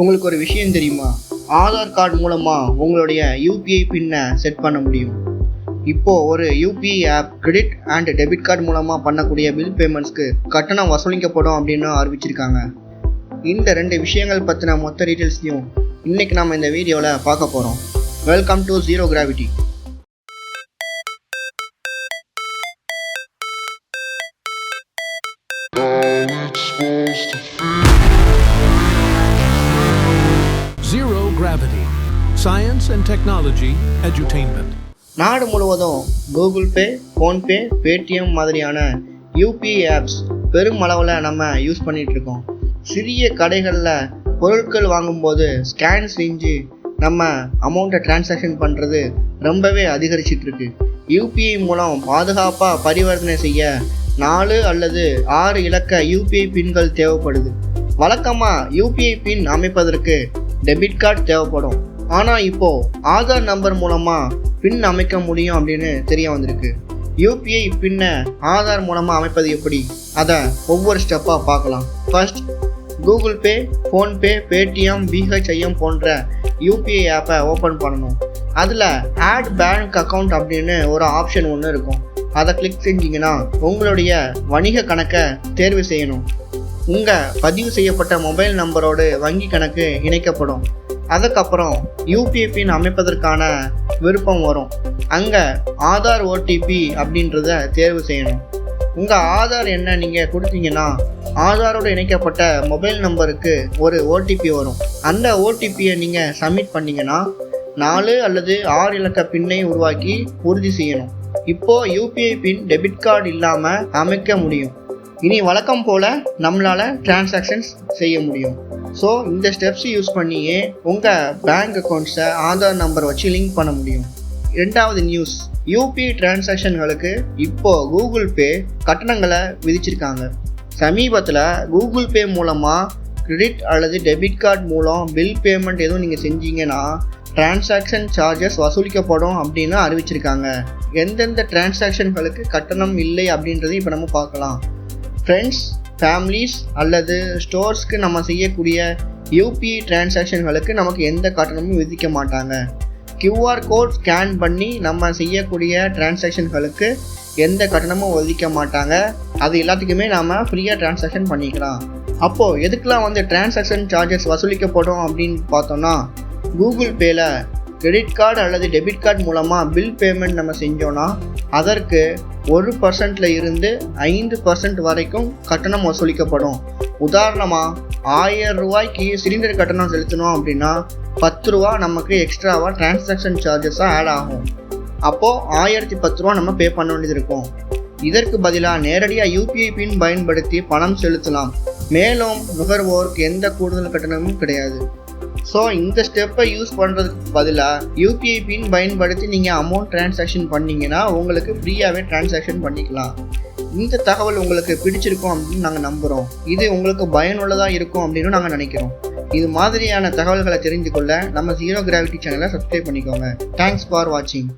உங்களுக்கு ஒரு விஷயம் தெரியுமா? ஆதார் கார்டு மூலமாக உங்களுடைய யூபிஐ பின்னை செட் பண்ண முடியும். இப்போது ஒரு UPI app credit and debit card மூலமாக பண்ணக்கூடிய பில் பேமெண்ட்ஸ்க்கு கட்டணம் வசூலிக்கப்படும் அப்படின்னு அறிவிச்சிருக்காங்க. இந்த 2 விஷயங்கள் பற்றின மொத்த டீட்டெயில்ஸையும் இன்றைக்கி நம்ம இந்த வீடியோவில் பார்க்க போகிறோம். Welcome to zero gravity. Zero Gravity. Science and Technology Edutainment. நாடு முழுவதும் கூகுள் பே, ஃபோன்பே, பேடிஎம் மாதிரியான யூபிஐ ஆப்ஸ் பெரும் அளவில் நம்ம யூஸ் பண்ணிகிட்ருக்கோம். சிறிய கடைகளில் பொருட்கள் வாங்கும்போது ஸ்கேன் செஞ்சு நம்ம அமௌண்ட்டை டிரான்சாக்ஷன் பண்ணுறது ரொம்பவே அதிகரிச்சிட்ருக்கு. யூபிஐ மூலம் பாதுகாப்பாக பரிவர்த்தனை செய்ய 4 அல்லது 6 இலக்க யூபிஐ பின்கள் தேவைப்படுது. வழக்கமாக யூபிஐ பின் அமைப்பதற்கு டெபிட் கார்டு தேவைப்படும். ஆனால் இப்போது ஆதார் நம்பர் மூலமாக பின் அமைக்க முடியும் அப்படின்னு தெரிய வந்திருக்கு. யூபிஐ பின்னை ஆதார் மூலமாக அமைப்பது எப்படி, அதை ஒவ்வொரு ஸ்டெப்பாக பார்க்கலாம். First, Google Pay, PhonePe, Paytm, BHIM போன்ற யூபிஐ ஆப்பை ஓப்பன் பண்ணணும். அதில் ஆட் பேங்க் அக்கௌண்ட் அப்படின்னு ஒரு ஆப்ஷன் ஒன்று இருக்கும். அதை கிளிக் செஞ்சிங்கன்னா உங்களுடைய வணிக கணக்கை தேர்வு செய்யணும். உங்கள் பதிவு செய்யப்பட்ட மொபைல் நம்பரோடு வங்கி கணக்கு இணைக்கப்படும். அதுக்கப்புறம் யூபிஐ பின் அமைப்பதற்கான விருப்பம் வரும். அங்கே ஆதார் ஓடிபி அப்படின்றத தேர்வு செய்யணும். உங்கள் ஆதார் எண்ணை நீங்கள் கொடுத்தீங்கன்னா ஆதாரோடு இணைக்கப்பட்ட மொபைல் நம்பருக்கு ஒரு ஓடிபி வரும். அந்த ஓடிபியை நீங்கள் சப்மிட் பண்ணிங்கன்னா 4 அல்லது 6 இலக்க பின்னை உருவாக்கி உறுதி செய்யணும். இப்போது யூபிஐ பின் டெபிட் கார்டு இல்லாமல் அமைக்க முடியும். இனி வழக்கம் போல் நம்மளால் டிரான்சாக்ஷன்ஸ் செய்ய முடியும். ஸோ இந்த ஸ்டெப்ஸ் யூஸ் பண்ணியே உங்கள் பேங்க் அக்கௌண்ட்ஸை ஆதார் நம்பர் வச்சு லிங்க் பண்ண முடியும். 2வது நியூஸ், யூபிஐ டிரான்சாக்ஷன்களுக்கு இப்போது கூகுள் பே கட்டணங்களை விதிச்சிருக்காங்க. சமீபத்தில் கூகுள் பே மூலமாக கிரெடிட் அல்லது டெபிட் கார்டு மூலம் பில் பேமெண்ட் எதுவும் நீங்கள் செஞ்சீங்கன்னா டிரான்சாக்ஷன் சார்ஜஸ் வசூலிக்கப்படும் அப்படின்னு அறிவிச்சிருக்காங்க. எந்தெந்த டிரான்சாக்ஷன்களுக்கு கட்டணம் இல்லை அப்படின்றது இப்போ நம்ம பார்க்கலாம். ஃப்ரெண்ட்ஸ், ஃபேமிலிஸ் அல்லது ஸ்டோர்ஸ்க்கு நம்ம செய்யக்கூடிய யூபிஐ டிரான்சாக்ஷன்களுக்கு நமக்கு எந்த கட்டணமும் விதிக்க மாட்டாங்க. கியூஆர் கோட் ஸ்கேன் பண்ணி நம்ம செய்யக்கூடிய டிரான்சாக்ஷன்களுக்கு எந்த கட்டணமும் விதிக்க மாட்டாங்க. அது எல்லாத்துக்குமே நாம் ஃப்ரீயாக டிரான்சாக்ஷன் பண்ணிக்கலாம். அப்போது எதுக்கெலாம் டிரான்சாக்ஷன் சார்ஜஸ் வசூலிக்கப்படும் அப்படின்னு பார்த்தோன்னா, கூகுள் பேயில் கிரெடிட் கார்டு அல்லது டெபிட் கார்டு மூலமாக பில் பேமெண்ட் நம்ம செஞ்சோன்னா அதற்கு 1% இருந்து 5% வரைக்கும் கட்டணம் வசூலிக்கப்படும். உதாரணமாக 1000 ரூபாய்க்கு சிலிண்டர் கட்டணம் செலுத்தணும் அப்படின்னா 10 ரூபா நமக்கு எக்ஸ்ட்ராவாக டிரான்சாக்ஷன் சார்ஜஸாக ஆட் ஆகும். அப்போது 1010 ரூபா நம்ம பே பண்ண வேண்டியது இருக்கும். இதற்கு பதிலாக நேரடியாக யூபிஐ பின் பயன்படுத்தி பணம் செலுத்தலாம். மேலும் நுகர்வோருக்கு எந்த கூடுதல் கட்டணமும் கிடையாது. ஸோ இந்த ஸ்டெப்பை யூஸ் பண்ணுறதுக்கு பதிலாக யூபிஐ பின் பயன்படுத்தி நீங்கள் அமௌண்ட் டிரான்சாக்ஷன் பண்ணிங்கன்னா உங்களுக்கு ஃப்ரீயாகவே டிரான்சாக்ஷன் பண்ணிக்கலாம். இந்த தகவல் உங்களுக்கு பிடிச்சிருக்கும் அப்படின்னு நாங்கள் நம்புகிறோம். இது உங்களுக்கு பயனுள்ளதாக இருக்கும் அப்படின்னு நாங்கள் நினைக்கிறோம். இது மாதிரியான தகவல்களை தெரிந்து கொள்ள நம்ம ஜீரோ கிராவிட்டி சேனலை சப்ஸ்கிரைப் பண்ணிக்கோங்க. தேங்க்ஸ் ஃபார் வாட்சிங்.